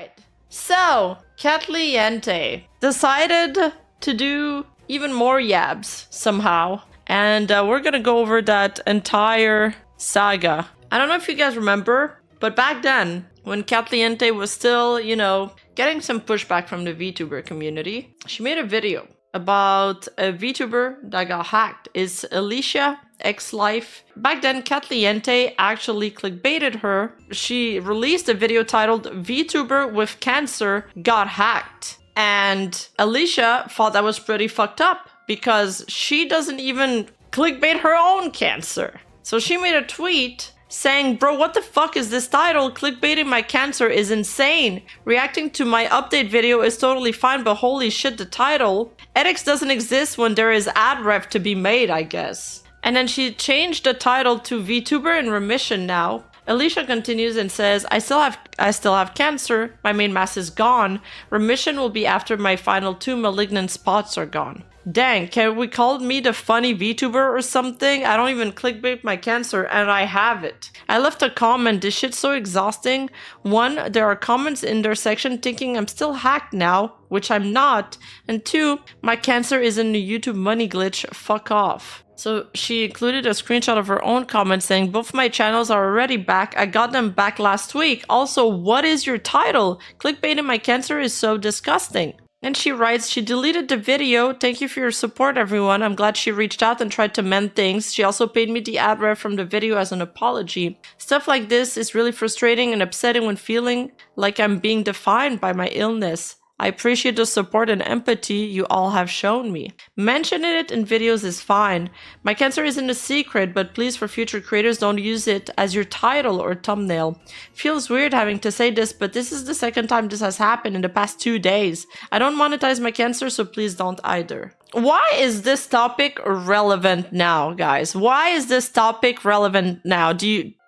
Alright, so Katliente decided to do even more yabs somehow. And we're gonna go over that entire saga. I don't know if you guys remember, but back then, when Katliente was still, you know, getting some pushback from the Vtuber community, she made a video about a Vtuber that got hacked. It's Alicia X-Life. Back then, Katliente actually clickbaited her. She released a video titled "Vtuber with Cancer Got Hacked." And Alicia thought that was pretty fucked up because she doesn't even clickbait her own cancer. So she made a tweet saying, "Bro, what the fuck is this title? Clickbaiting my cancer is insane. Reacting to my update video is totally fine, but holy shit, the title. Ethics doesn't exist when there is ad rev to be made, I guess." And then she changed the title to "Vtuber in remission now." Alicia continues and says, I still have cancer. My main mass is gone. Remission will be after my final 2 malignant spots are gone. Dang, can we call me the funny VTuber or something? I don't even clickbait my cancer and I have it. I left a comment, this shit's so exhausting. 1, there are comments in their section thinking I'm still hacked now, which I'm not. And 2, my cancer is in the YouTube money glitch, fuck off. So she included a screenshot of her own comment saying, both my channels are already back. I got them back last week. Also, what is your title? Clickbaiting my cancer is so disgusting. And she writes, she deleted the video. Thank you for your support, everyone. I'm glad she reached out and tried to mend things. She also paid me the ad rev from the video as an apology. Stuff like this is really frustrating and upsetting when feeling like I'm being defined by my illness. I appreciate the support and empathy you all have shown me. Mentioning it in videos is fine. My cancer isn't a secret, but please for future creators don't use it as your title or thumbnail. Feels weird having to say this, but this is the second time this has happened in the past 2 days. I don't monetize my cancer, so please don't either. Why is this topic relevant now, guys? Why is this topic relevant now?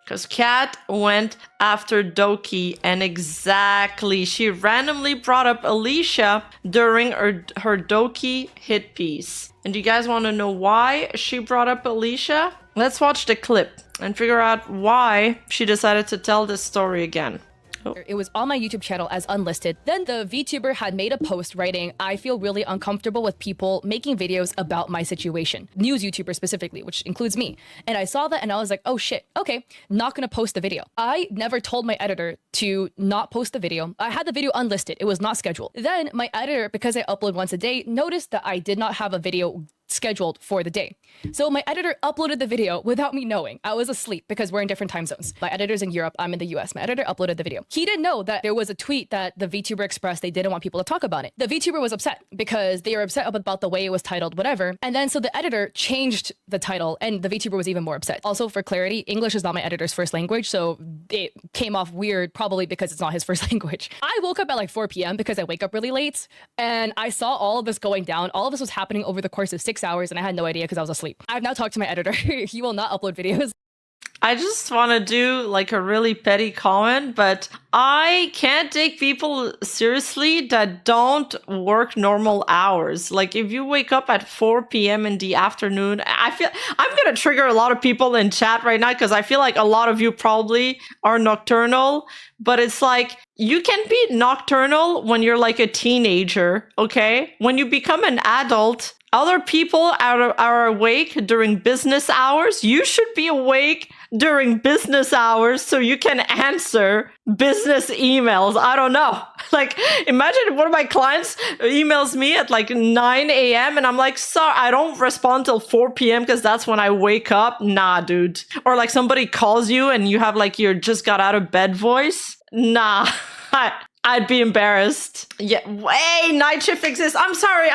Because Kat went after Doxx, and exactly, she randomly brought up Alicia during her Doxx hit piece. And do you guys want to know why she brought up Alicia? Let's watch the clip and figure out why she decided to tell this story again. It was on my YouTube channel as unlisted. Then the VTuber had made a post writing, I feel really uncomfortable with people making videos about my situation. News YouTuber specifically, which includes me. And I saw that and I was like, oh shit, okay, not gonna post the video. I never told my editor to not post the video. I had the video unlisted, it was not scheduled. Then my editor, because I upload once a day, noticed that I did not have a video scheduled for the day. So my editor uploaded the video without me knowing. I was asleep because we're in different time zones. My editor's in Europe, I'm in the US. My editor uploaded the video. He didn't know that there was a tweet that the VTuber expressed they didn't want people to talk about it. The VTuber was upset because they were upset about the way it was titled, whatever. And then so the editor changed the title and the VTuber was even more upset. Also for clarity, English is not my editor's first language, so it came off weird probably because it's not his first language. I woke up at like 4 p.m. because I wake up really late and I saw all of this going down. All of this was happening over the course of 6 hours and I had no idea because I was asleep. I've now talked to my editor. He will not upload videos. I just want to do like a really petty comment, but I can't take people seriously that don't work normal hours. Like if you wake up at 4 p.m. in the afternoon, I'm going to trigger a lot of people in chat right now because I feel like a lot of you probably are nocturnal, but it's like you can be nocturnal when you're like a teenager, okay? When you become an adult, other people are awake during business hours. You should be awake during business hours so you can answer business emails. I don't know. Like, imagine one of my clients emails me at like 9 a.m. and I'm like, sorry, I don't respond till 4 p.m. because that's when I wake up. Nah, dude. Or like somebody calls you and you have like your just got out of bed voice. Nah. I'd be embarrassed. Yeah, hey, night shift exists. I'm sorry.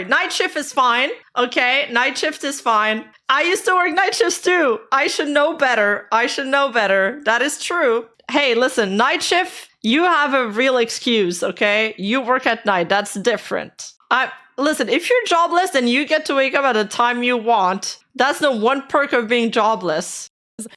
Night shift is fine. Okay, night shift is fine. I used to work night shifts too. I should know better. That is true. Hey, listen, night shift, you have a real excuse, okay? You work at night. That's different. Listen, if you're jobless and you get to wake up at the time you want, that's the one perk of being jobless.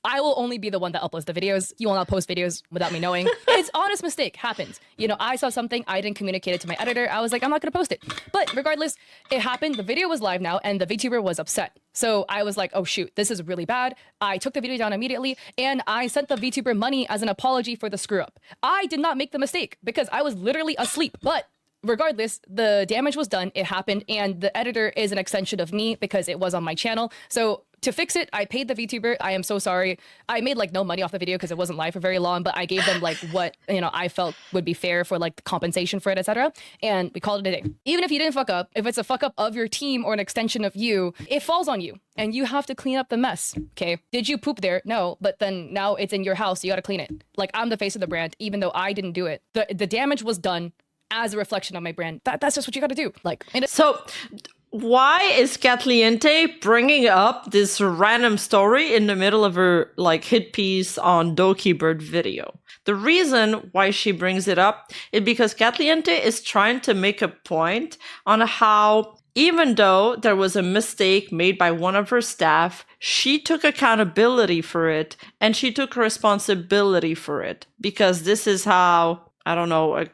I will only be the one that uploads the videos. You will not post videos without me knowing. It's honest mistake, happens. You know, I saw something, I didn't communicate it to my editor. I was like, I'm not gonna post it. But regardless, it happened. The video was live now and the VTuber was upset. So I was like, oh shoot, this is really bad. I took the video down immediately and I sent the VTuber money as an apology for the screw up. I did not make the mistake because I was literally asleep. But regardless, the damage was done, it happened, and the editor is an extension of me because it was on my channel. So to fix it, I paid the VTuber. I am so sorry. I made like no money off the video because it wasn't live for very long, but I gave them like what, you know, I felt would be fair for like the compensation for it, etc. And we called it a day. Even if you didn't fuck up, if it's a fuck up of your team or an extension of you, it falls on you and you have to clean up the mess. Okay. Did you poop there? No, but then now it's in your house. So you got to clean it. Like, I'm the face of the brand, even though I didn't do it. The damage was done as a reflection of my brand. That's just what you got to do. Like, so why is Katliente bringing up this random story in the middle of her like hit piece on Dokibird video? The reason why she brings it up is because Katliente is trying to make a point on how even though there was a mistake made by one of her staff, she took accountability for it and she took responsibility for it, because this is how, I don't know,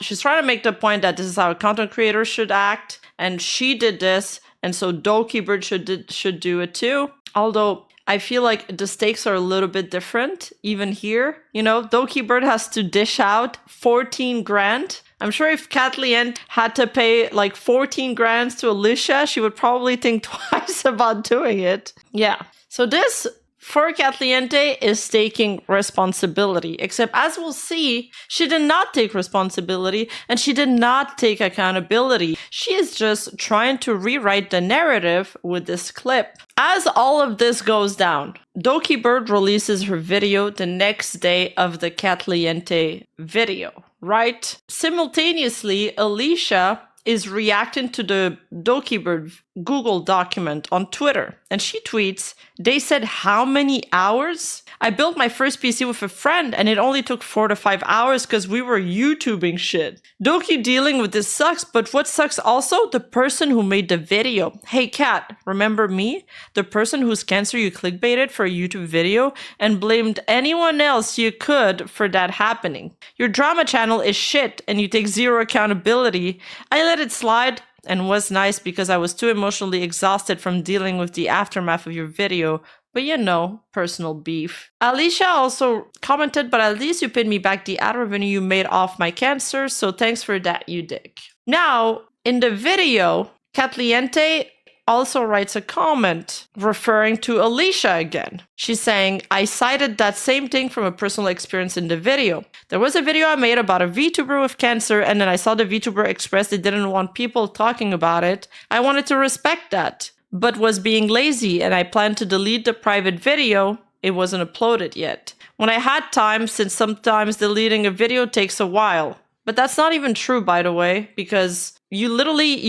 she's trying to make the point that this is how a content creator should act, and she did this, and so Dokibird should do it too. Although I feel like the stakes are a little bit different even here. You know, Dokibird has to dish out 14 grand. I'm sure if Katliente had to pay like 14 grand to Alicia, she would probably think twice about doing it. Yeah. So this, for Katliente, is taking responsibility. Except, as we'll see, she did not take responsibility and she did not take accountability. She is just trying to rewrite the narrative with this clip. As all of this goes down, Dokibird releases her video the next day of the Katliente video, right? Simultaneously, Alicia is reacting to the Dokibird Google document on Twitter. And she tweets, "They said how many hours? I built my first PC with a friend and it only took 4 to 5 hours because we were YouTubing shit. Doki dealing with this sucks, but what sucks also? The person who made the video. Hey Kat, remember me? The person whose cancer you clickbaited for a YouTube video and blamed anyone else you could for that happening. Your drama channel is shit and you take zero accountability. I let it slide and was nice because I was too emotionally exhausted from dealing with the aftermath of your video. But you know, personal beef." Alicia also commented, "But at least you paid me back the ad revenue you made off my cancer, so thanks for that, you dick." Now, in the video, Katliente also writes a comment referring to Alicia again. She's saying, "I cited that same thing from a personal experience in the video. There was a video I made about a VTuber with cancer, and then I saw the VTuber express they didn't want people talking about it. I wanted to respect that, but was being lazy, and I planned to delete the private video. It wasn't uploaded yet. When I had time, since sometimes deleting a video takes a while." But that's not even true, by the way, because you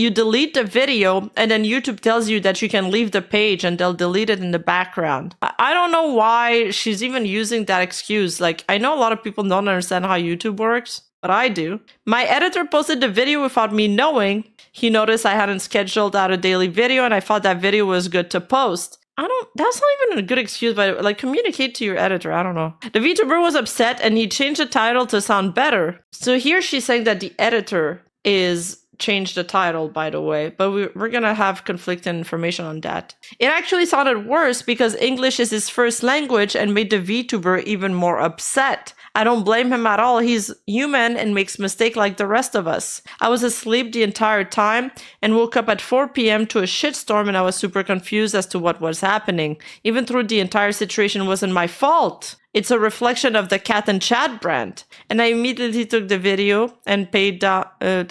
delete the video and then YouTube tells you that you can leave the page and they'll delete it in the background. I don't know why she's even using that excuse. Like, I know a lot of people don't understand how YouTube works, but I do. "My editor posted the video without me knowing. He noticed I hadn't scheduled out a daily video and I thought that video was good to post." That's not even a good excuse, but like, communicate to your editor. I don't know. "The VTuber was upset and he changed the title to sound better." So here she's saying that the editor is changed the title, by the way, but we're gonna have conflicting information on that. "It actually sounded worse because English is his first language and made the VTuber even more upset. I don't blame him at all. He's human and makes mistakes like the rest of us. I was asleep the entire time and woke up at 4 p.m. to a shitstorm and I was super confused as to what was happening. Even though the entire situation wasn't my fault. It's a reflection of the Cat and Chat brand. And I immediately took the video and paid down and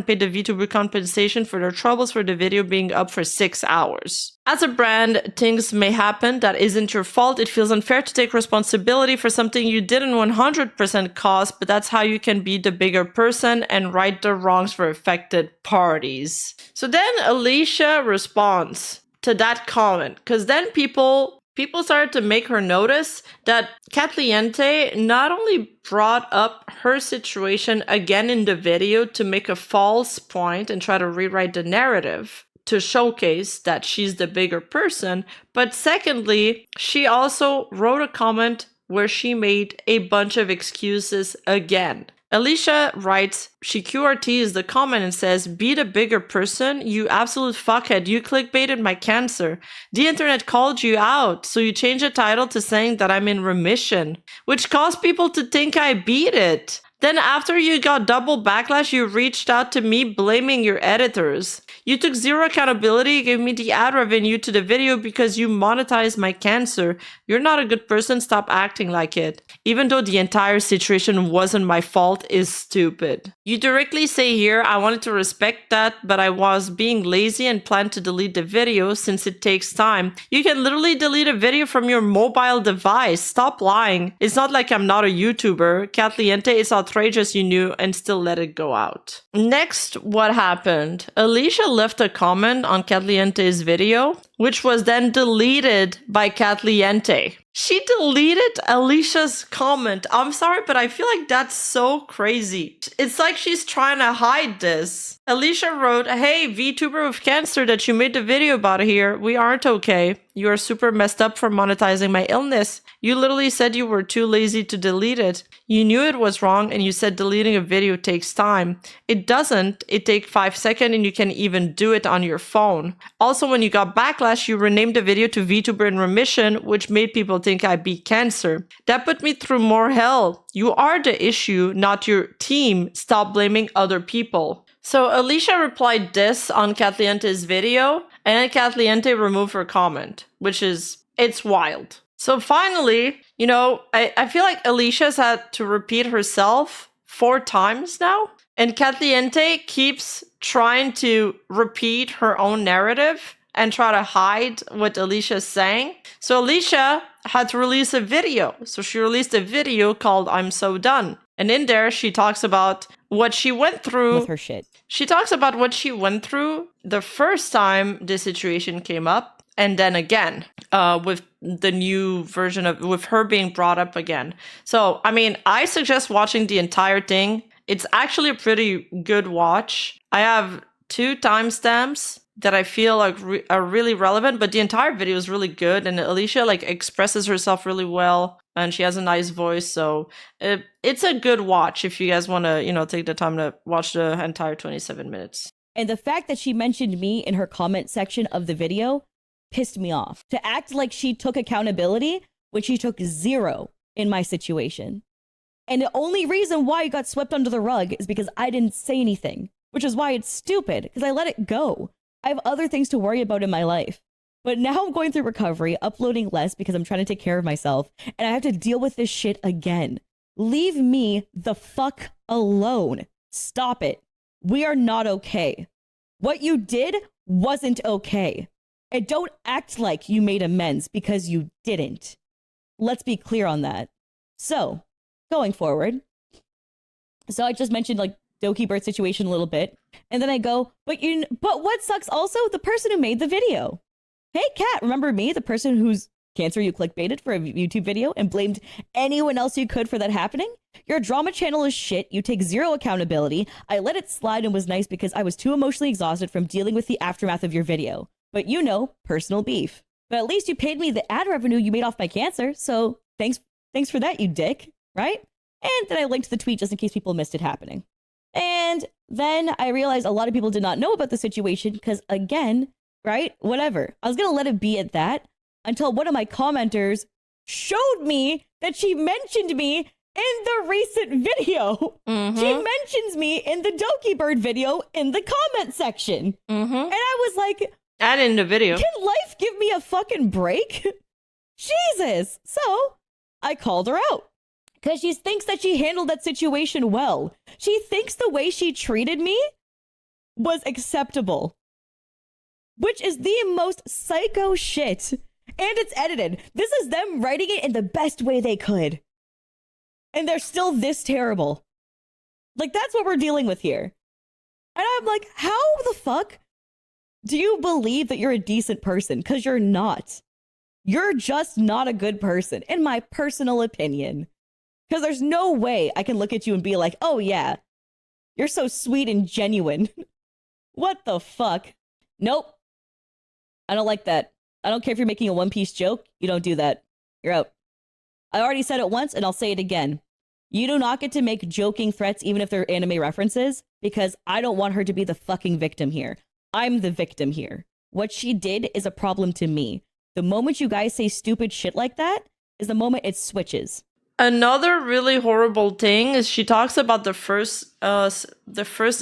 paid the VTuber compensation for their troubles for the video being up for 6 hours. As a brand, things may happen that isn't your fault. It feels unfair to take responsibility for something you didn't 100% cause, but that's how you can be the bigger person and right the wrongs for affected parties." So then Alicia responds to that comment, because then people started to make her notice that Katliente not only brought up her situation again in the video to make a false point and try to rewrite the narrative to showcase that she's the bigger person. But secondly, she also wrote a comment where she made a bunch of excuses again. Alicia writes, she QRTs the comment and says, be the bigger person, you absolute fuckhead, you clickbaited my cancer. The internet called you out, so you changed the title to saying that I'm in remission, which caused people to think I beat it. Then after you got double backlash, you reached out to me blaming your editors. You took zero accountability, gave me the ad revenue to the video because you monetized my cancer. You're not a good person, stop acting like it. Even though the entire situation wasn't my fault is stupid. You directly say here, I wanted to respect that, but I was being lazy and planned to delete the video since it takes time. You can literally delete a video from your mobile device. Stop lying. It's not like I'm not a YouTuber. Katliente, it's outrageous you knew and still let it go out. Next, what happened? Alicia left a comment on Katliente's video, which was then deleted by Katliente. She deleted Alicia's comment. I'm sorry, but I feel like that's so crazy. It's like she's trying to hide this. Alicia wrote, hey, Vtuber with cancer that you made the video about here. We aren't okay. You are super messed up for monetizing my illness. You literally said you were too lazy to delete it. You knew it was wrong and you said deleting a video takes time. It doesn't. It takes 5 seconds and you can even do it on your phone. Also, when you got backlash, you renamed the video to Vtuber in remission, which made people think I beat cancer. That put me through more hell. You are the issue, not your team. Stop blaming other people. So Alicia replied this on Katliente's video, and then Katliente removed her comment, which is, it's wild. So finally, you know, I feel like Alicia's had to repeat herself 4 times now, and Katliente keeps trying to repeat her own narrative and try to hide what Alicia's saying. So Alicia had to release a video. So she released a video called I'm So Done. And in there, she talks about what she went through. With her shit. She talks about what she went through the first time this situation came up. And then again, with the new version of, with her being brought up again. So, I mean, I suggest watching the entire thing. It's actually a pretty good watch. I have 2 timestamps that I feel like are really relevant, but the entire video is really good. And Alicia like expresses herself really well. And she has a nice voice, so it's a good watch if you guys want to, you know, take the time to watch the entire 27 minutes. And the fact that she mentioned me in her comment section of the video pissed me off. To act like she took accountability when she took 0 in my situation. And the only reason why it got swept under the rug is because I didn't say anything, which is why it's stupid, because I let it go. I have other things to worry about in my life. But now I'm going through recovery, uploading less because I'm trying to take care of myself, and I have to deal with this shit again. Leave me the fuck alone. Stop it. We are not okay. What you did wasn't okay. And don't act like you made amends because you didn't. Let's be clear on that. So, going forward. So I just mentioned like Doki Bird situation a little bit, and then I go, but what sucks also? The person who made the video. Hey, Kat, remember me, the person whose cancer you clickbaited for a YouTube video and blamed anyone else you could for that happening? Your drama channel is shit. You take 0 accountability. I let it slide and was nice because I was too emotionally exhausted from dealing with the aftermath of your video. But you know, personal beef. But at least you paid me the ad revenue you made off my cancer, so thanks for that, you dick, right? And then I linked the tweet just in case people missed it happening. And then I realized a lot of people did not know about the situation because, again, right? Whatever. I was going to let it be at that until one of my commenters showed me that she mentioned me in the recent video. Mm-hmm. She mentions me in the Doki Bird video in the comment section. Mm-hmm. And I was like... And in the video. Can life give me a fucking break? Jesus. So, I called her out. Because she thinks that she handled that situation well. She thinks the way she treated me was acceptable. Which is the most psycho shit. And it's edited. This is them writing it in the best way they could. And they're still this terrible. Like, that's what we're dealing with here. And I'm like, how the fuck do you believe that you're a decent person? Because you're not. You're just not a good person, in my personal opinion. Because there's no way I can look at you and be like, oh yeah, you're so sweet and genuine. What the fuck? Nope. I don't like that. I don't care if you're making a One Piece joke. You don't do that. You're out. I already said it once, and I'll say it again. You do not get to make joking threats, even if they're anime references, because I don't want her to be the fucking victim here. I'm the victim here. What she did is a problem to me. The moment you guys say stupid shit like that is the moment it switches. Another really horrible thing is she talks about the first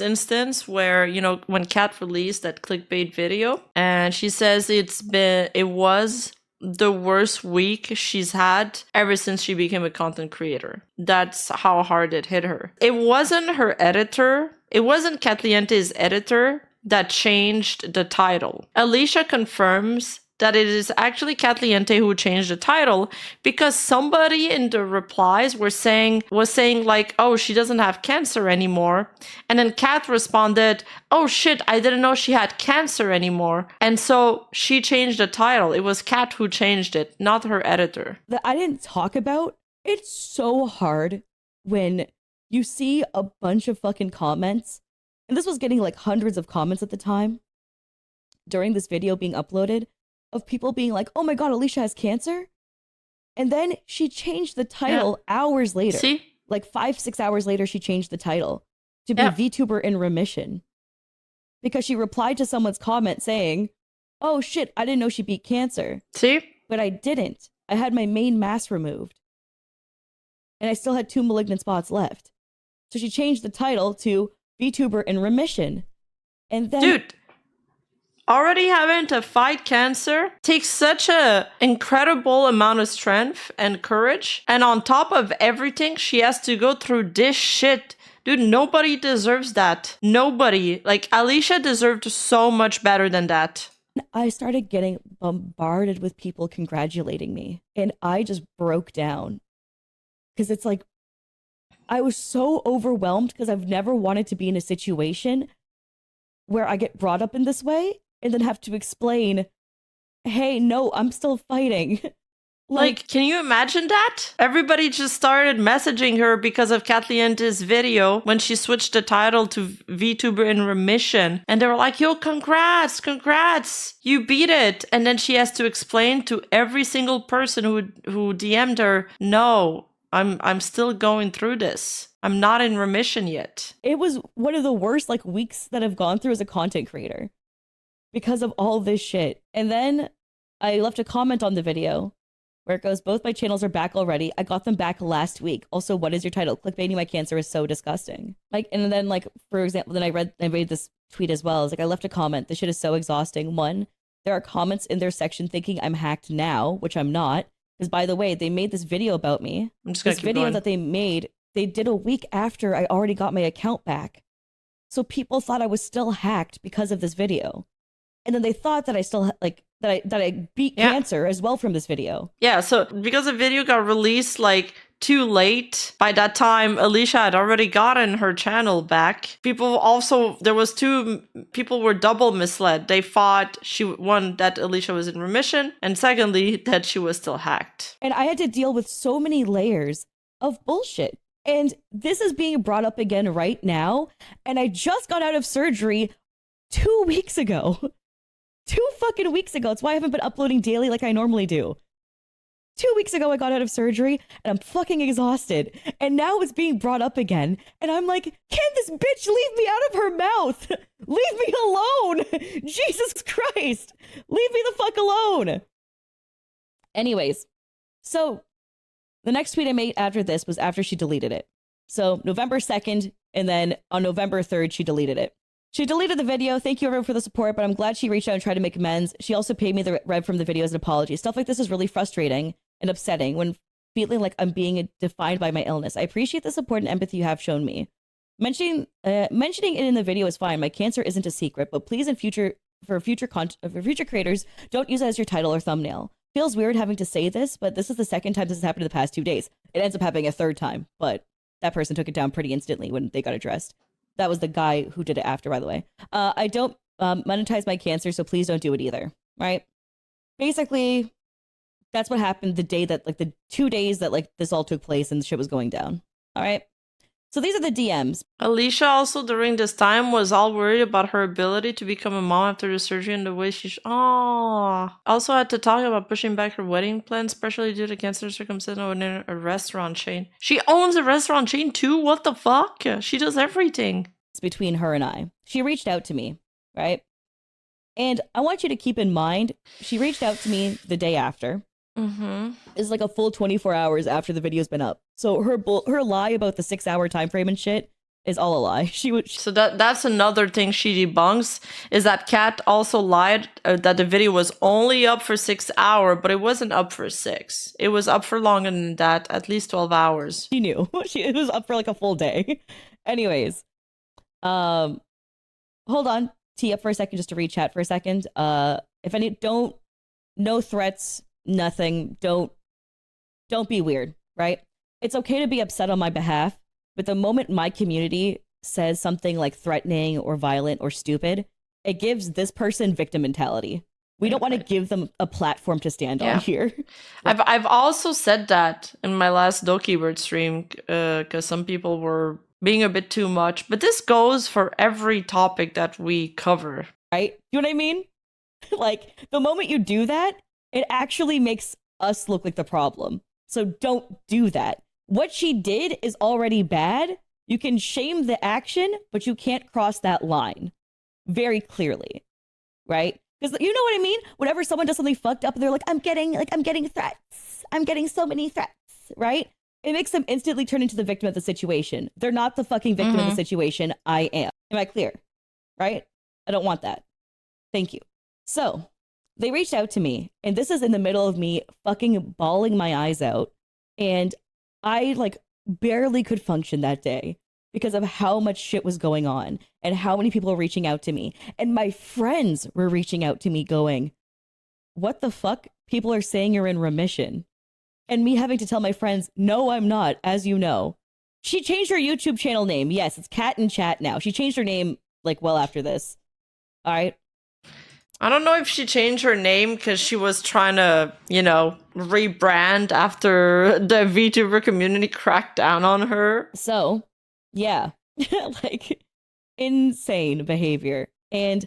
instance where, you know, when Kat released that clickbait video, and she says it was the worst week she's had ever since she became a content creator. That's how hard it hit her. It wasn't her editor. It wasn't Katliente's editor that changed the title. Alicia confirms that it is actually Katliente who changed the title because somebody in the replies was saying like, oh, she doesn't have cancer anymore. And then Kat responded, oh shit, I didn't know she had cancer anymore. And so she changed the title. It was Kat who changed it, not her editor. That I didn't talk about. It's so hard when you see a bunch of fucking comments. And this was getting like hundreds of comments at the time during this video being uploaded, of people being like, oh my god, Alicia has cancer? And then she changed the title hours later. See? Like 5-6 hours later, she changed the title to be VTuber in remission. Because she replied to someone's comment saying, oh shit, I didn't know she beat cancer. See? But I didn't. I had my main mass removed. And I still had 2 malignant spots left. So she changed the title to VTuber in remission. And then... Dude! Already having to fight cancer takes such a incredible amount of strength and courage. And on top of everything, she has to go through this shit. Dude, nobody deserves that. Nobody. Like, Alicia deserved so much better than that. I started getting bombarded with people congratulating me. And I just broke down. Because it's like, I was so overwhelmed because I've never wanted to be in a situation where I get brought up in this way. And then have to explain, hey, no, I'm still fighting. Like, can you imagine that? Everybody just started messaging her because of Katliente's video when she switched the title to VTuber in remission. And they were like, yo, congrats, you beat it. And then she has to explain to every single person who DM'd her, no, I'm still going through this. I'm not in remission yet. It was one of the worst weeks that I've gone through as a content creator. Because of all this shit. And then I left a comment on the video where it goes, both my channels are back already. I got them back last week. Also, what is your title? Clickbaiting my cancer is so disgusting. And then for example, then I read this tweet as well. It's I left a comment. This shit is so exhausting. 1, there are comments in their section thinking I'm hacked now, which I'm not. Because by the way, they made this video about me. I'm just gonna this keep video going. that they made, they did a week after I already got my account back. So people thought I was still hacked because of this video. And then they thought that I still that I beat cancer as well from this video. Yeah, so because the video got released too late, by that time Alicia had already gotten her channel back. People were double misled. They thought that Alicia was in remission, and secondly, that she was still hacked. And I had to deal with so many layers of bullshit. And this is being brought up again right now. And I just got out of surgery 2 weeks ago. 2 fucking weeks ago. It's why I haven't been uploading daily like I normally do. 2 weeks ago, I got out of surgery and I'm fucking exhausted. And now it's being brought up again. And I'm like, can this bitch leave me out of her mouth? Leave me alone. Jesus Christ. Leave me the fuck alone. Anyways, so the next tweet I made after this was after she deleted it. So November 2nd, and then on November 3rd, she deleted it. She deleted the video. Thank you everyone for the support, but I'm glad she reached out and tried to make amends. She also paid me the rev from the video as an apology. Stuff like this is really frustrating and upsetting when feeling like I'm being defined by my illness. I appreciate the support and empathy you have shown me. Mentioning it in the video is fine. My cancer isn't a secret, but please for future creators, don't use it as your title or thumbnail. Feels weird having to say this, but this is the second time this has happened in the past 2 days. It ends up happening a third time, but that person took it down pretty instantly when they got addressed. That was the guy who did it after, by the way. I don't monetize my cancer, so please don't do it either, right? Basically, that's what happened the day that, the 2 days that, this all took place and shit was going down, all right? So these are the DMs. Alicia also during this time was all worried about her ability to become a mom after the surgery and the way she also had to talk about pushing back her wedding plans, especially due to cancer circumstances in a restaurant chain. She owns a restaurant chain too? What the fuck? She does everything. It's between her and I. She reached out to me, right? And I want you to keep in mind, she reached out to me the day after. Mm-hmm. It's like a full 24 hours after the video's been up. So her lie about the 6-hour time frame and shit is all a lie. So that's another thing she debunks, is that Kat also lied that the video was only up for 6 hours, but it wasn't up for 6. It was up for longer than that, at least 12 hours. She knew. It was up for like a full day. Anyways, hold on. Tee up for a second just to read chat for a second. If any, no threats, nothing. Don't be weird, right? It's okay to be upset on my behalf, but the moment my community says something like threatening or violent or stupid, it gives this person victim mentality. We don't want to give them a platform to stand on here. I've also said that in my last Dokkeyword stream, because some people were being a bit too much, but this goes for every topic that we cover. Right? You know what I mean? Like, the moment you do that, it actually makes us look like the problem. So don't do that. What she did is already bad. You can shame the action, but you can't cross that line very clearly, right? Because you know what I mean? Whenever someone does something fucked up, they're like, I'm getting threats. I'm getting so many threats, right? It makes them instantly turn into the victim of the situation. They're not the fucking victim of the situation. I am. Am I clear? Right? I don't want that. Thank you. So they reached out to me, and this is in the middle of me fucking bawling my eyes out. And I like barely could function that day because of how much shit was going on and how many people were reaching out to me. And my friends were reaching out to me going, what the fuck? People are saying you're in remission. And me having to tell my friends, no, I'm not, as you know. She changed her YouTube channel name. Yes, it's Cat in Chat now. She changed her name like well after this. All right. I don't know if she changed her name because she was trying to, rebrand after the VTuber community cracked down on her. So, yeah, like insane behavior. And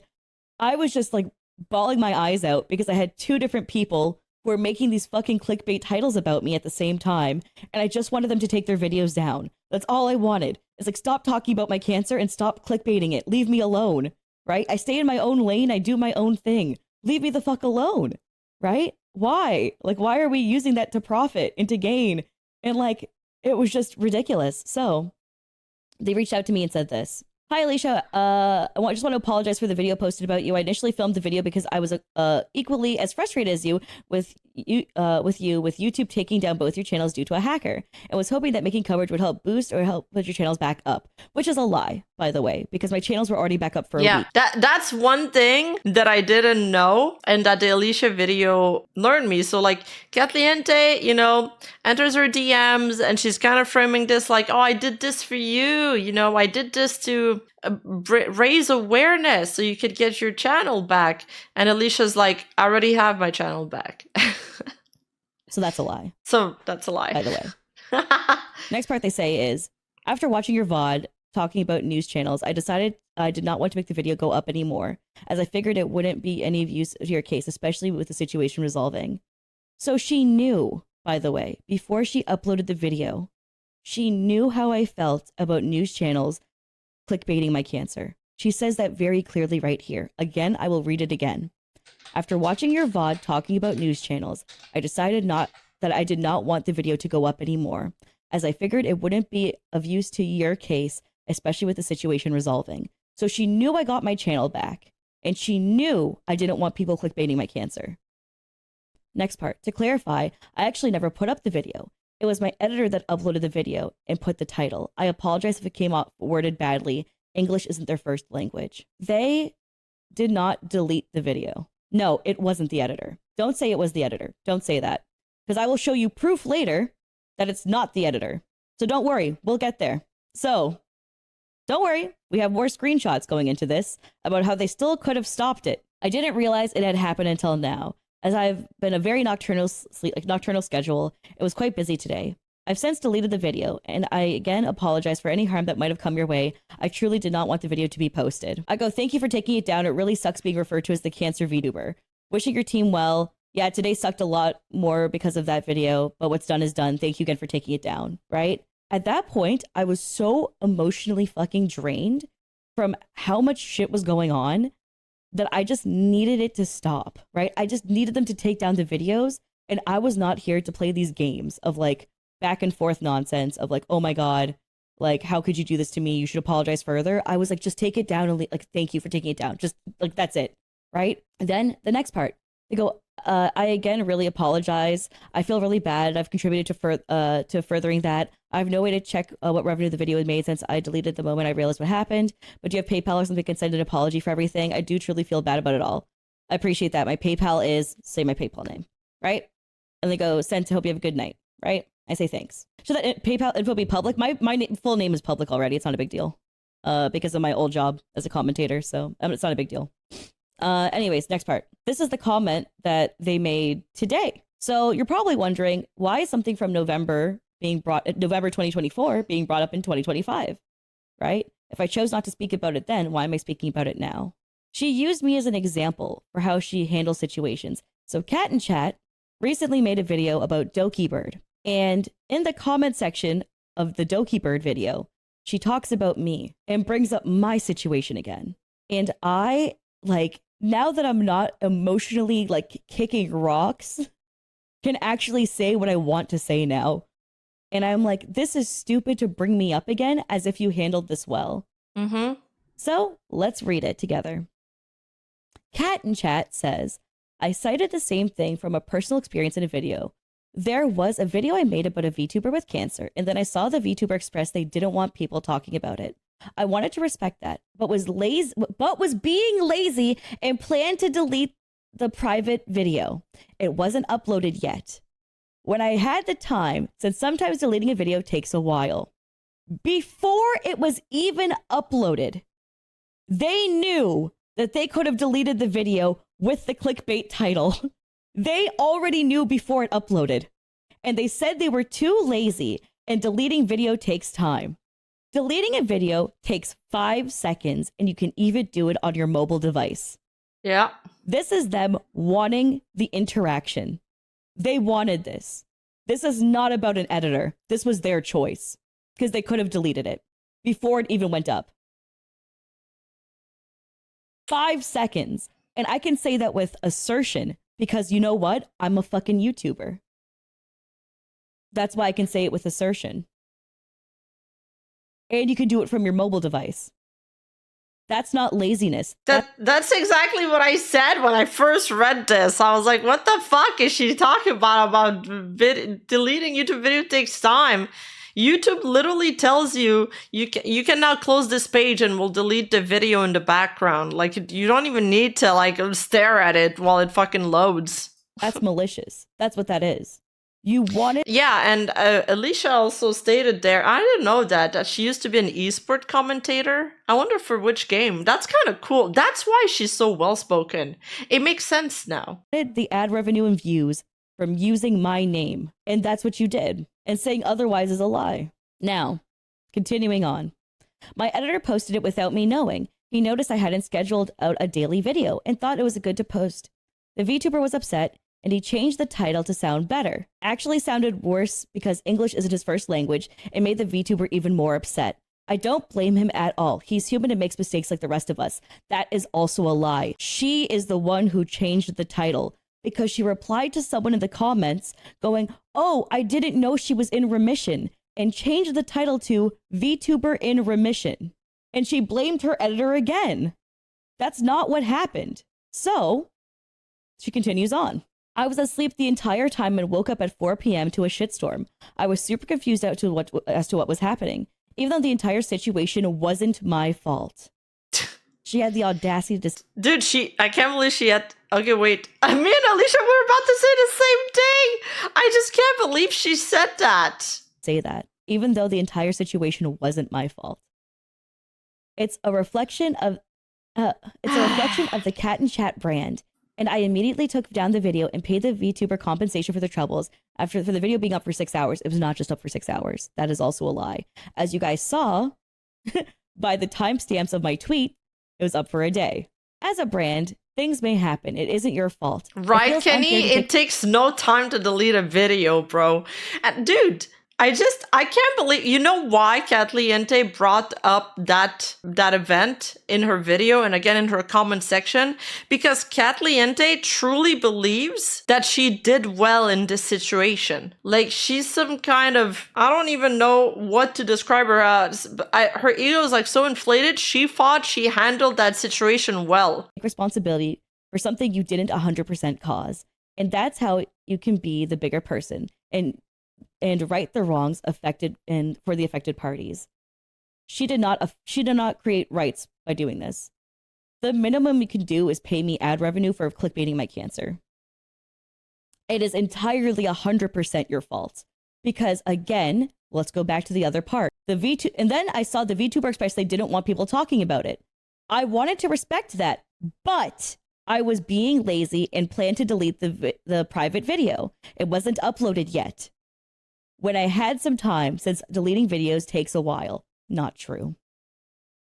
I was just like bawling my eyes out because I had 2 different people who were making these fucking clickbait titles about me at the same time. And I just wanted them to take their videos down. That's all I wanted. It's like, stop talking about my cancer and stop clickbaiting it. Leave me alone, right? I stay in my own lane. I do my own thing. Leave me the fuck alone, right? Why? Like, why are we using that to profit and to gain? And like, it was just ridiculous. So they reached out to me and said this. Hi, Alicia. I just want to apologize for the video posted about you. I initially filmed the video because I was equally as frustrated as you with YouTube taking down both your channels due to a hacker, and was hoping that making coverage would help boost or help put your channels back up, which is a lie, by the way, because my channels were already back up for a week. That's one thing that I didn't know and that the Alicia video learned me. So like Katliente, enters her DMs and she's kind of framing this like, oh, I did this for you. I did this to raise awareness so you could get your channel back. And Alicia's like, I already have my channel back. So that's a lie. By the way. Next part they say is, after watching your VOD talking about news channels, I decided I did not want to make the video go up anymore, as I figured it wouldn't be any use to your case, especially with the situation resolving. So she knew, by the way, before she uploaded the video, she knew how I felt about news channels clickbaiting my cancer. She says that very clearly right here. Again, I will read it again. After watching your VOD talking about news channels, I decided that I did not want the video to go up anymore, as I figured it wouldn't be of use to your case, especially with the situation resolving. So she knew I got my channel back, and she knew I didn't want people clickbaiting my cancer. Next part. To clarify, I actually never put up the video. It was my editor that uploaded the video and put the title. I apologize if it came out worded badly. English isn't their first language. They did not delete the video. No, it wasn't the editor. Don't say it was the editor. Don't say that. Because I will show you proof later that it's not the editor. So don't worry, we'll get there. So, don't worry, we have more screenshots going into this about how they still could have stopped it. I didn't realize it had happened until now, as I've been a very nocturnal schedule. It was quite busy today. I've since deleted the video, and I again apologize for any harm that might have come your way. I truly did not want the video to be posted. I go, thank you for taking it down. It really sucks being referred to as the cancer VTuber. Wishing your team well. Yeah, today sucked a lot more because of that video, but what's done is done. Thank you again for taking it down, right? At that point, I was so emotionally fucking drained from how much shit was going on that I just needed it to stop, right? I just needed them to take down the videos, and I was not here to play these games of like back and forth nonsense of like, oh my God, like, how could you do this to me? You should apologize further. I was like, just take it down and like, thank you for taking it down. Just like, that's it, right? And then the next part, they go, I again really apologize. I feel really bad. I've contributed to furthering that. I have no way to check what revenue the video had made since I deleted the moment I realized what happened. But do you have PayPal or something? I can send an apology for everything. I do truly feel bad about it all. I appreciate that. My PayPal is, say my PayPal name, right? And they go, send to hope you have a good night, right? I say thanks. Should that PayPal info be public? My full name is public already. It's not a big deal because of my old job as a commentator. So it's not a big deal. Anyways, next part. This is the comment that they made today. So you're probably wondering, why is something from November 2024 being brought up in 2025, right? If I chose not to speak about it then, why am I speaking about it now? She used me as an example for how she handles situations. So Cat in Chat recently made a video about Doki Bird. And in the comment section of the Doki Bird video, she talks about me and brings up my situation again. And I, like, now that I'm not emotionally, like, kicking rocks, can actually say what I want to say now. And I'm like, this is stupid to bring me up again as if you handled this well. Mm-hmm. So let's read it together. Cat in Chat says, I cited the same thing from a personal experience in a video. There was a video I made about a VTuber with cancer, and then I saw the VTuber express they didn't want people talking about it. I wanted to respect that, but was being lazy and planned to delete the private video. It wasn't uploaded yet. When I had the time, since sometimes deleting a video takes a while, before it was even uploaded, they knew that they could have deleted the video with the clickbait title. They already knew before it uploaded. And they said they were too lazy and deleting video takes time. Deleting a video takes 5 seconds and you can even do it on your mobile device. Yeah. This is them wanting the interaction. They wanted this. This is not about an editor. This was their choice because they could have deleted it before it even went up. 5 seconds. And I can say that with assertion because you know what? I'm a fucking YouTuber. That's why I can say it with assertion. And you can do it from your mobile device. That's not laziness. That's exactly what I said when I first read this. I was like, what the fuck is she talking about deleting YouTube video takes time? YouTube literally tells you you can now close this page and we'll delete the video in the background. Like, you don't even need to like stare at it while it fucking loads. That's malicious. That's what that is. You want it? Yeah, and Alicia also stated there, I didn't know that she used to be an esport commentator. I wonder for which game. That's kind of cool. That's why she's so well-spoken. It makes sense now. The ad revenue and views from using my name. And that's what you did. And saying otherwise is a lie. Now, continuing on. My editor posted it without me knowing. He noticed I hadn't scheduled out a daily video and thought it was good to post. The VTuber was upset, and he changed the title to sound better. Actually sounded worse because English isn't his first language and made the VTuber even more upset. I don't blame him at all. He's human and makes mistakes like the rest of us. That is also a lie. She is the one who changed the title because she replied to someone in the comments going, oh, I didn't know she was in remission, and changed the title to VTuber in remission. And she blamed her editor again. That's not what happened. So she continues on. I was asleep the entire time and woke up at 4 p.m. to a shitstorm. I was super confused as to what was happening, even though the entire situation wasn't my fault. She had the audacity to... Dude, I can't believe she had... Okay, wait. Me and Alicia were about to say the same thing. I just can't believe she said that. Say that, even though the entire situation wasn't my fault. It's a reflection of the Cat in Chat brand. And I immediately took down the video and paid the VTuber compensation for their troubles for the video being up for 6 hours. It was not just up for 6 hours. That is also a lie. As you guys saw by the timestamps of my tweet, it was up for a day. As a brand, things may happen. It isn't your fault. Right, Kenny? It takes no time to delete a video, bro. And dude, I can't believe, you know why Katliente brought up that event in her video and again in her comment section? Because Katliente truly believes that she did well in this situation. Like, she's some kind of, I don't even know what to describe her as. Her ego is like so inflated, she thought she handled that situation well. Responsibility for something you didn't 100% cause. And that's how you can be the bigger person and right the wrongs affected and for the affected parties. She did not create rights by doing this. The minimum you can do is pay me ad revenue for clickbaiting my cancer. It is entirely 100% your fault. Because again, let's go back to the other part. And then I saw the VTuber express they didn't want people talking about it. I wanted to respect that, but I was being lazy and planned to delete the private video. It wasn't uploaded yet. When I had some time, since deleting videos takes a while. Not true.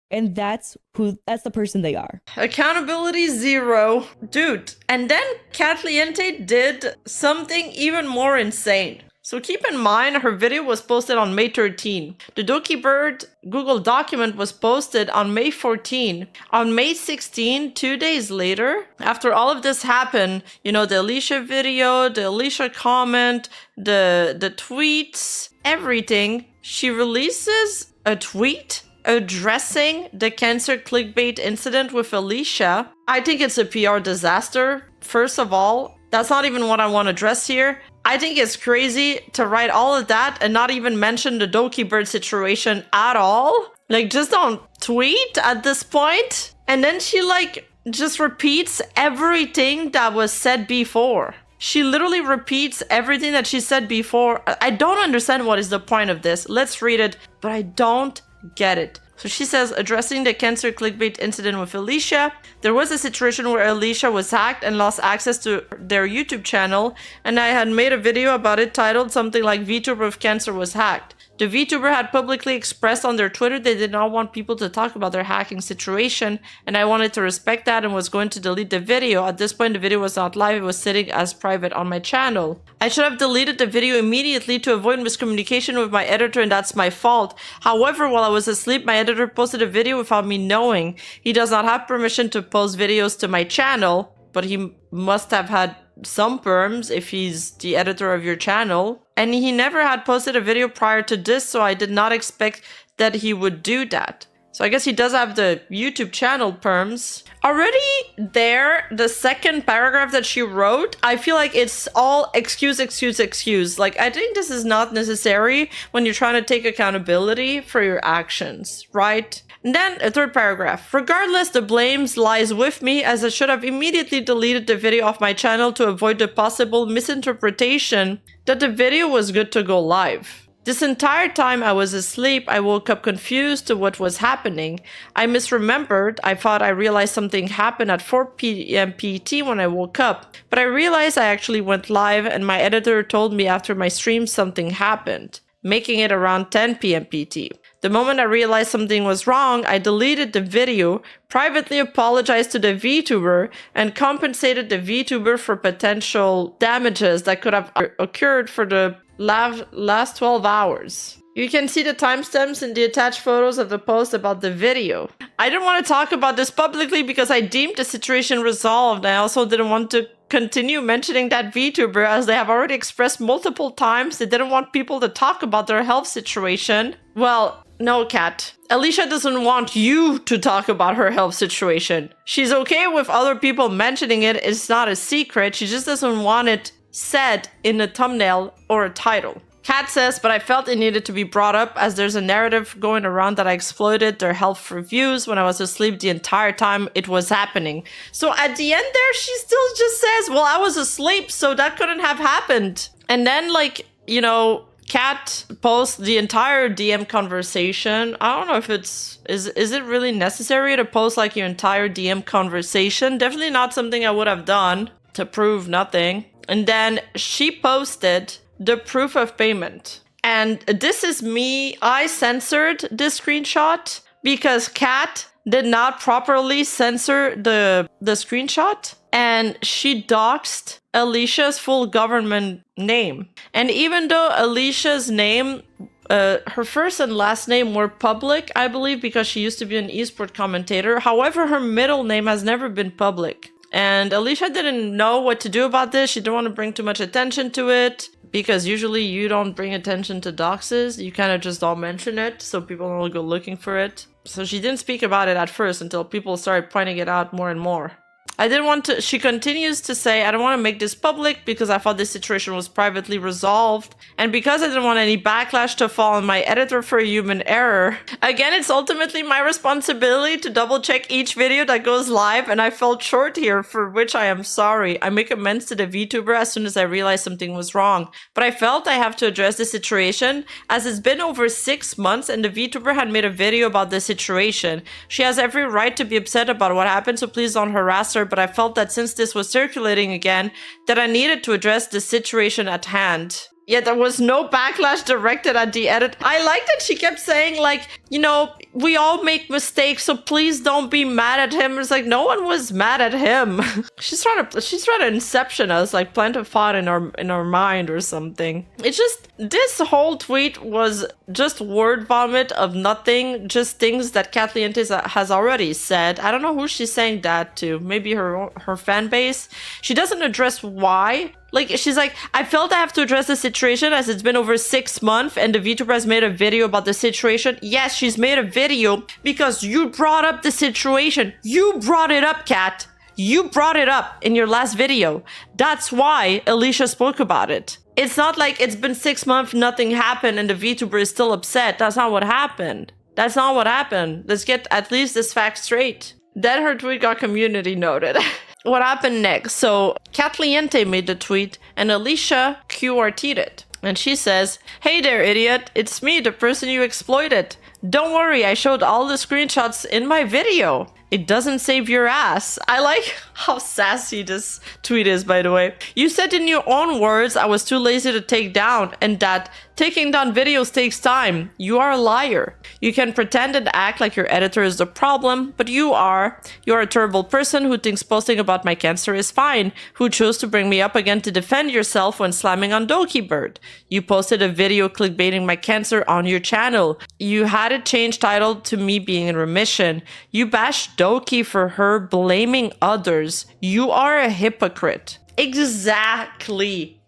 And that's the person they are. Accountability zero. Dude, and then Katliente did something even more insane. So keep in mind, her video was posted on May 13. The Doki Bird Google document was posted on May 14. On May 16, 2 days later, after all of this happened, you know, the Alicia video, the Alicia comment, the tweets, everything, she releases a tweet addressing the cancer clickbait incident with Alicia. I think it's a PR disaster. First of all, that's not even what I want to address here. I think it's crazy to write all of that and not even mention the Doki Bird situation at all. Like, just don't tweet at this point. And then she like just repeats everything that was said before. She literally repeats everything that she said before. I don't understand what is the point of this. Let's read it, but I don't get it. So she says, addressing the cancer clickbait incident with Alicia, there was a situation where Alicia was hacked and lost access to their YouTube channel, and I had made a video about it titled something like VTuber with cancer was hacked. The VTuber had publicly expressed on their Twitter they did not want people to talk about their hacking situation, and I wanted to respect that and was going to delete the video. At this point, the video was not live, it was sitting as private on my channel. I should have deleted the video immediately to avoid miscommunication with my editor, and that's my fault. However, while I was asleep, my editor posted a video without me knowing. He does not have permission to post videos to my channel, but he must have had some perms if he's the editor of your channel. And he never had posted a video prior to this, so I did not expect that he would do that. So I guess he does have the YouTube channel perms. Already there, the second paragraph that she wrote, I feel like it's all excuse. Like, I think this is not necessary when you're trying to take accountability for your actions, right? And then a third paragraph. Regardless, the blames lies with me, as I should have immediately deleted the video off my channel to avoid the possible misinterpretation that the video was good to go live. This entire time I was asleep, I woke up confused to what was happening. I misremembered. I thought I realized something happened at 4 p.m. PT when I woke up, but I realized I actually went live and my editor told me after my stream something happened, making it around 10 p.m. PT. The moment I realized something was wrong, I deleted the video, privately apologized to the VTuber, and compensated the VTuber for potential damages that could have occurred for the last 12 hours. You can see the timestamps in the attached photos of the post about the video. I didn't want to talk about this publicly because I deemed the situation resolved. I also didn't want to continue mentioning that VTuber, as they have already expressed multiple times they didn't want people to talk about their health situation. Well, no, Kat. Alicia doesn't want you to talk about her health situation. She's okay with other people mentioning it. It's not a secret. She just doesn't want it said in a thumbnail or a title. Kat says, but I felt it needed to be brought up as there's a narrative going around that I exploited their health reviews when I was asleep the entire time it was happening. So at the end there, she still just says, well, I was asleep, so that couldn't have happened. And then, like, you know, Kat posts the entire DM conversation. I don't know if is it really necessary to post like your entire DM conversation? Definitely not something I would have done to prove nothing. And then she posted the proof of payment. And this is me. I censored this screenshot because Kat did not properly censor the screenshot. And she doxed Alicia's full government name. And even though Alicia's name, her first and last name were public, I believe, because she used to be an esport commentator. However, her middle name has never been public. And Alicia didn't know what to do about this. She didn't want to bring too much attention to it, because usually you don't bring attention to doxes. You kind of just don't mention it, so people don't go looking for it. So she didn't speak about it at first until people started pointing it out more and more. I didn't want to, she continues to say, I don't want to make this public because I thought this situation was privately resolved. And because I didn't want any backlash to fall on my editor for a human error. Again, it's ultimately my responsibility to double check each video that goes live. And I fell short here, for which I am sorry. I make amends to the VTuber as soon as I realized something was wrong. But I felt I have to address the situation as it's been over 6 months and the VTuber had made a video about the situation. She has every right to be upset about what happened, so please don't harass her. But I felt that since this was circulating again, that I needed to address the situation at hand. Yet there was no backlash directed at the edit. I like that she kept saying, like, you know, we all make mistakes, so please don't be mad at him. It's like, no one was mad at him. she's trying to inception us, like plant a thought in our mind or something. It's just, this whole tweet was just word vomit of nothing, just things that Katliente has already said. I don't know who she's saying that to. Maybe her fan base. She doesn't address why. Like, she's like, I felt I have to address the situation as it's been over 6 months and the VTuber has made a video about the situation. Yes, she's made a video because you brought up the situation. You brought it up, Kat. You brought it up in your last video. That's why Alicia spoke about it. It's not like it's been 6 months, nothing happened, and the VTuber is still upset. That's not what happened. That's not what happened. Let's get at least this fact straight. Then her tweet got community noted. What happened next? So Katliente made the tweet and Alicia QRT'd it. And she says, hey there, idiot. It's me, the person you exploited. Don't worry, I showed all the screenshots in my video. It doesn't save your ass. I like how sassy this tweet is, by the way. You said in your own words I was too lazy to take down and that taking down videos takes time. You are a liar. You can pretend and act like your editor is the problem, but you're a terrible person who thinks posting about my cancer is fine, who chose to bring me up again to defend yourself when slamming on Dokibird. You posted a video clickbaiting my cancer on your channel. You had it changed titled to me being in remission. You bashed Doki for her blaming others. You are a hypocrite. Exactly.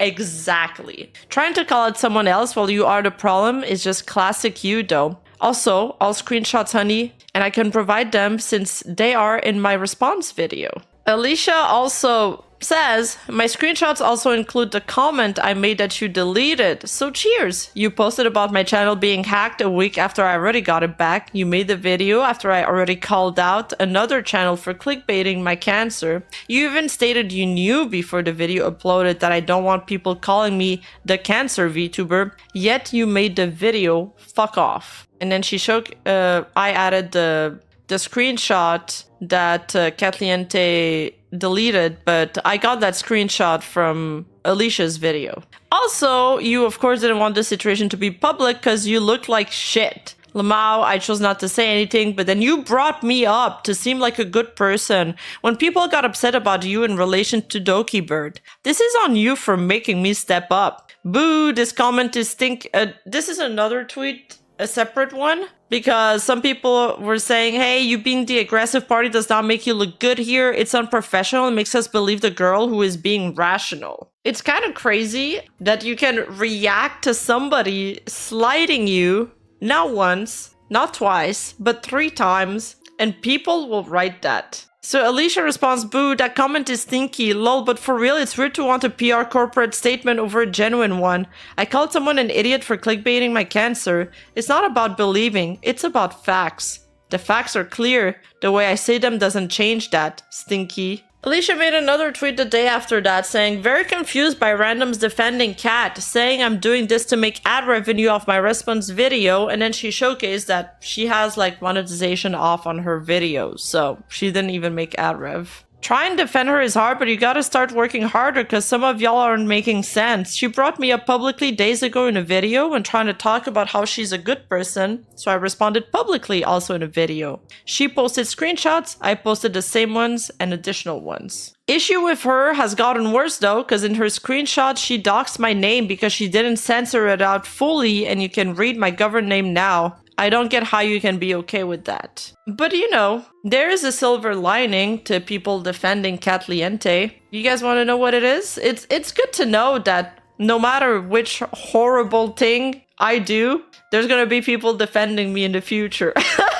Trying to call out someone else while you are the problem is just classic you, though. Also, all screenshots, honey, and I can provide them since they are in my response video. Alicia also says, my screenshots also include the comment I made that you deleted. So cheers. You posted about my channel being hacked a week after I already got it back. You made the video after I already called out another channel for clickbaiting my cancer. You even stated you knew before the video uploaded that I don't want people calling me the cancer VTuber. Yet you made the video. Fuck off. And then she showed, I added the screenshot that Katliente deleted, but I got that screenshot from Alicia's video. Also, you of course didn't want the situation to be public because you looked like shit. Lamau, I chose not to say anything, but then you brought me up to seem like a good person when people got upset about you in relation to Dokibird. This is on you for making me step up. Boo, this comment is this is another tweet, a separate one, because some people were saying, hey, you being the aggressive party does not make you look good here. It's unprofessional and makes us believe the girl who is being rational. It's kind of crazy that you can react to somebody slighting you, not once, not twice, but 3 times, and people will write that. So Alicia responds, boo, that comment is stinky, lol, but for real, it's weird to want a PR corporate statement over a genuine one. I called someone an idiot for clickbaiting my cancer. It's not about believing, it's about facts. The facts are clear. The way I say them doesn't change that, stinky. Alicia made another tweet the day after that saying, very confused by randoms defending Kat, saying I'm doing this to make ad revenue off my response video, and then she showcased that she has like monetization off on her videos, so she didn't even make ad rev. Try and defend her is hard, but you gotta start working harder because some of y'all aren't making sense. She brought me up publicly days ago in a video when trying to talk about how she's a good person, so I responded publicly also in a video. She posted screenshots, I posted the same ones and additional ones. Issue with her has gotten worse though, because in her screenshot she doxed my name because she didn't censor it out fully, and you can read my government name now. I don't get how you can be okay with that. But you know, there is a silver lining to people defending Katliente. You guys want to know what it is? It's good to know that no matter which horrible thing I do, there's gonna be people defending me in the future.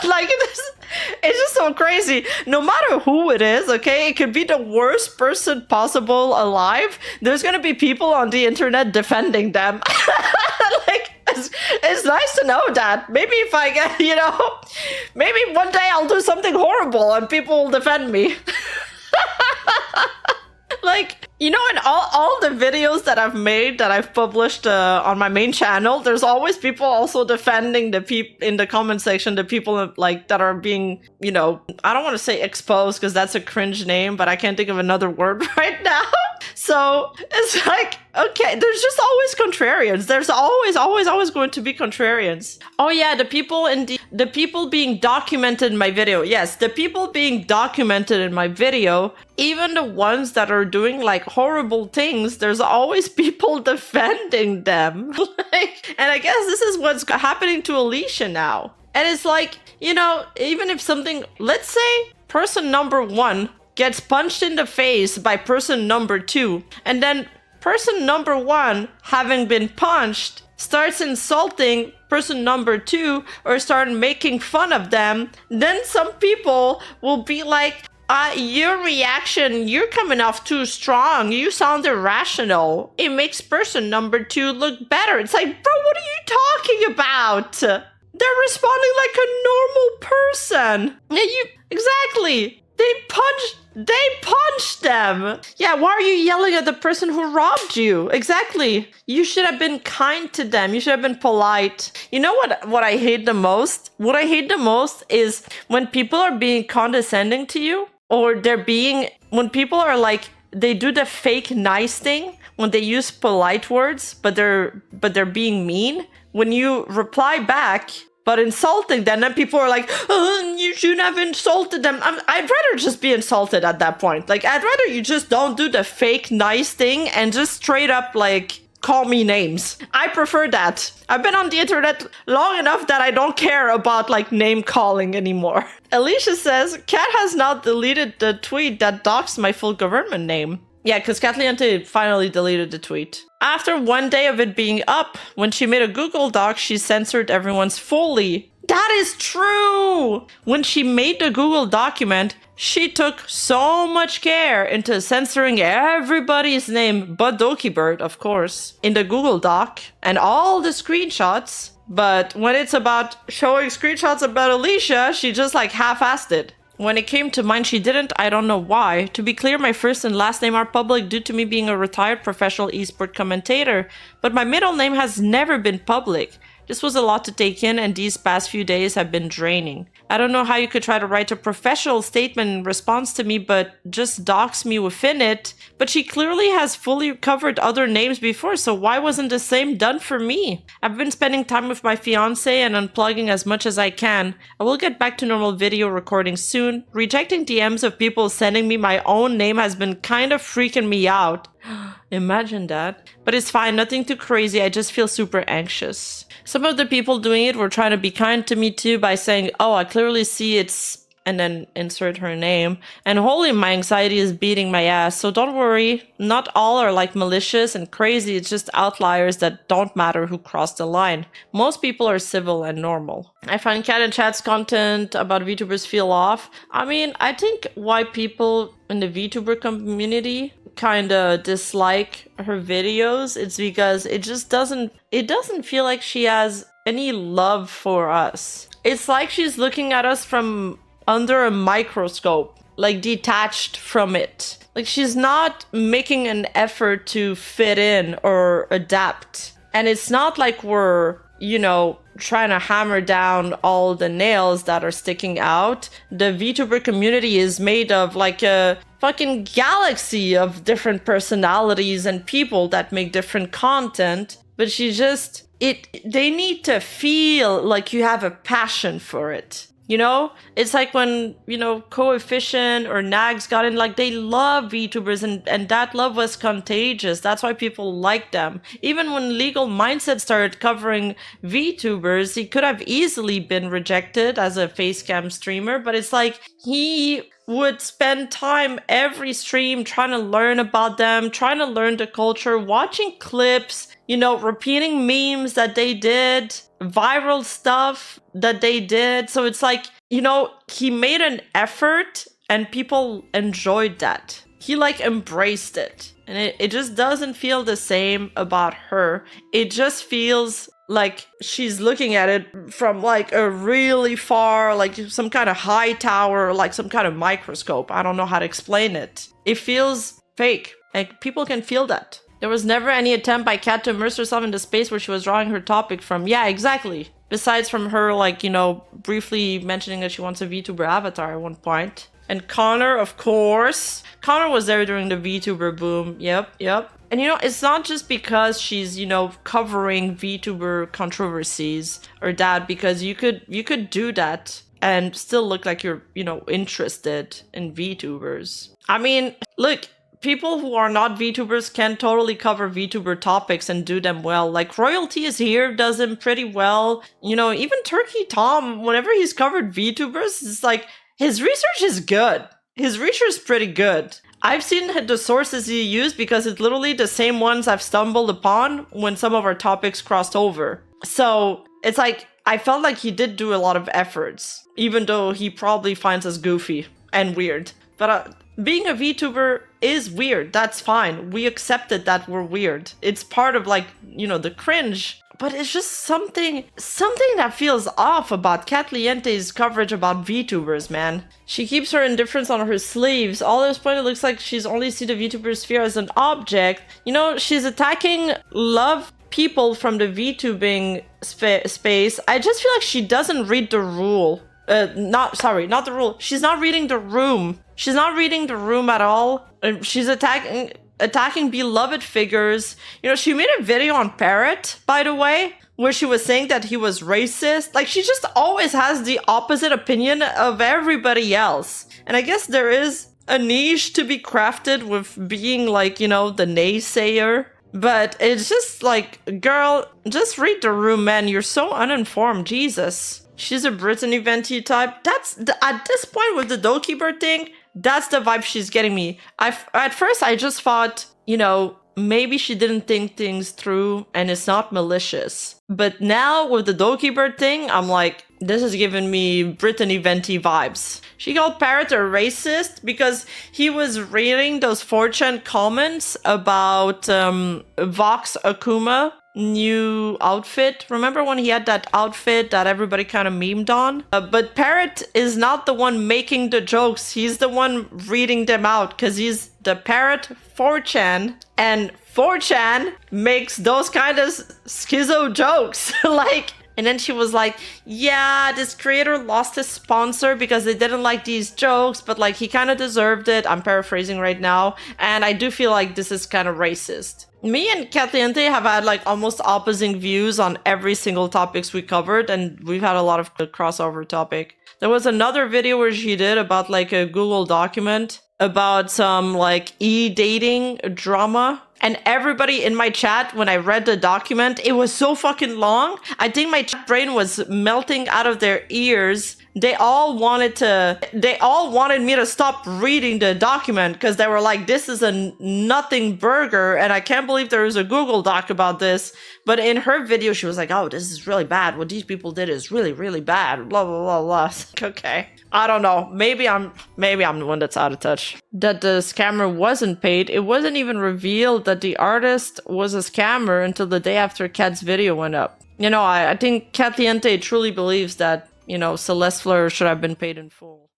Like, it's just so crazy. No matter who it is, okay? It could be the worst person possible alive. There's gonna be people on the internet defending them. Like, it's nice to know that. Maybe if I get, you know, maybe one day I'll do something horrible and people will defend me. Like, you know, in all the videos that I've made, that I've published on my main channel, there's always people also defending the people in the comment section, the people like that are being, you know, I don't want to say exposed because that's a cringe name, but I can't think of another word right now. So it's like, okay, there's just always contrarians. There's always going to be contrarians. Oh yeah, the people being documented in my video. Yes, the people being documented in my video, even the ones that are doing like horrible things, there's always people defending them. Like, and I guess this is what's happening to Alicia now. And it's like, you know, even if something, let's say person number 1 gets punched in the face by person number 2, and then person number 1, having been punched, starts insulting person number 2 or start making fun of them, then some people will be like, your reaction, you're coming off too strong. You sound irrational. It makes person number 2 look better. It's like, bro, what are you talking about? They're responding like a normal person. Yeah, exactly. They punched them. Yeah, why are you yelling at the person who robbed you? Exactly. You should have been kind to them. You should have been polite. You know what I hate the most? What I hate the most is when people are being condescending to you, or when people are like, they do the fake nice thing, when they use polite words, but they're being mean. When you reply back, but insulting them, then people are like, oh, you shouldn't have insulted them. I'd rather just be insulted at that point. Like, I'd rather you just don't do the fake nice thing and just straight up, like, call me names. I prefer that. I've been on the internet long enough that I don't care about, like, name calling anymore. Alicia says, Kat has now deleted the tweet that doxed my full government name. Yeah, because Katliente finally deleted the tweet. After one day of it being up, when she made a Google Doc, she censored everyone's fully. That is true! When she made the Google document, she took so much care into censoring everybody's name, but Dokibird, of course, in the Google Doc, and all the screenshots. But when it's about showing screenshots about Alicia, she just like half-assed it. When it came to mine, she didn't. I don't know why. To be clear, my first and last name are public due to me being a retired professional esport commentator, but my middle name has never been public. This was a lot to take in, and these past few days have been draining. I don't know how you could try to write a professional statement in response to me, but just dox me within it. But she clearly has fully covered other names before, so why wasn't the same done for me? I've been spending time with my fiance and unplugging as much as I can. I will get back to normal video recording soon. Rejecting DMs of people sending me my own name has been kind of freaking me out. Imagine that. But it's fine, nothing too crazy, I just feel super anxious. Some of the people doing it were trying to be kind to me too by saying, oh, I clearly see it's, and then insert her name. And holy, my anxiety is beating my ass. So don't worry, not all are like malicious and crazy, it's just outliers that don't matter who crossed the line. Most people are civil and normal. I find Kat and Chat's content about VTubers feel off. I mean, I think why people in the VTuber community kind of dislike her videos, it's because it doesn't feel like she has any love for us. It's like she's looking at us from under a microscope. like detached from it. Like she's not making an effort to fit in or adapt. And it's not like we're, you know, trying to hammer down all the nails that are sticking out. The VTuber community is made of like a fucking galaxy of different personalities and people that make different content. But they need to feel like you have a passion for it. You know, it's like when, you know, Coefficient or Nags got in, like they love VTubers and that love was contagious. That's why people like them. Even when Legal Mindset started covering VTubers, he could have easily been rejected as a facecam streamer, but it's like he would spend time every stream trying to learn about them, trying to learn the culture, watching clips, you know, repeating memes that they did, viral stuff that they did. So it's like, you know, he made an effort and people enjoyed that. He like embraced it. And it just doesn't feel the same about her. It just feels like she's looking at it from like a really far, like some kind of high tower, like some kind of microscope. I don't know how to explain it. It feels fake. Like people can feel that. There was never any attempt by Kat to immerse herself into space where she was drawing her topic from. Yeah, exactly. Besides from her, like, you know, briefly mentioning that she wants a VTuber avatar at one point. And Connor, of course. Connor was there during the VTuber boom. Yep. And, you know, it's not just because she's, you know, covering VTuber controversies or that, because you could do that and still look like you're, you know, interested in VTubers. I mean, look, people who are not VTubers can totally cover VTuber topics and do them well. Like Royalty is here, does them pretty well. You know, even Turkey Tom, whenever he's covered VTubers, it's like his research is good. His research is pretty good. I've seen the sources he used because it's literally the same ones I've stumbled upon when some of our topics crossed over. So it's like, I felt like he did do a lot of efforts, even though he probably finds us goofy and weird. But being a VTuber is weird. That's fine. We accepted that we're weird. It's part of like, you know, the cringe. But it's just something that feels off about Katliente's coverage about VTubers, man. She keeps her indifference on her sleeves. All this point, it looks like she's only see the VTuber sphere as an object. You know, she's attacking love people from the VTubing space. I just feel like she doesn't read the rule. Not the rule. She's not reading the room. She's not reading the room at all. She's attacking beloved figures. You know, she made a video on Parrot, by the way, where she was saying that he was racist. Like, she just always has the opposite opinion of everybody else. And I guess there is a niche to be crafted with being like, you know, the naysayer. But it's just like, girl, just read the room, man. You're so uninformed. Jesus. She's a Brittany Venti type. That's at this point with the Dokeeper thing, that's the vibe she's getting me. At first, I just thought, you know, maybe she didn't think things through and it's not malicious. But now with the Dokeeper thing, I'm like, this is giving me Brittany Venti vibes. She called Parrot a racist because he was reading those 4chan comments about Vox Akuma new outfit. Remember when he had that outfit that everybody kind of memed on? But Parrot is not the one making the jokes. He's the one reading them out because he's the Parrot 4chan, and 4chan makes those kind of schizo jokes. Like, and then she was like, yeah, this creator lost his sponsor because they didn't like these jokes, but like he kind of deserved it. I'm paraphrasing right now. And I do feel like this is kind of racist. Me and Katiente have had like almost opposing views on every single topics we covered, and we've had a lot of crossover topic. There was another video where she did about like a Google document about some like e-dating drama. And everybody in my chat, when I read the document, it was so fucking long. I think my chat brain was melting out of their ears. They all wanted me to stop reading the document because they were like, this is a nothing burger. And I can't believe there is a Google Doc about this. But in her video, she was like, oh, this is really bad. What these people did is really, really bad. Blah, blah, blah, blah. Okay. I don't know. Maybe I'm the one that's out of touch. That the scammer wasn't paid. It wasn't even revealed that the artist was a scammer until the day after Kat's video went up. You know, I think Katliente truly believes that, you know, Celeste Fleur should have been paid in full.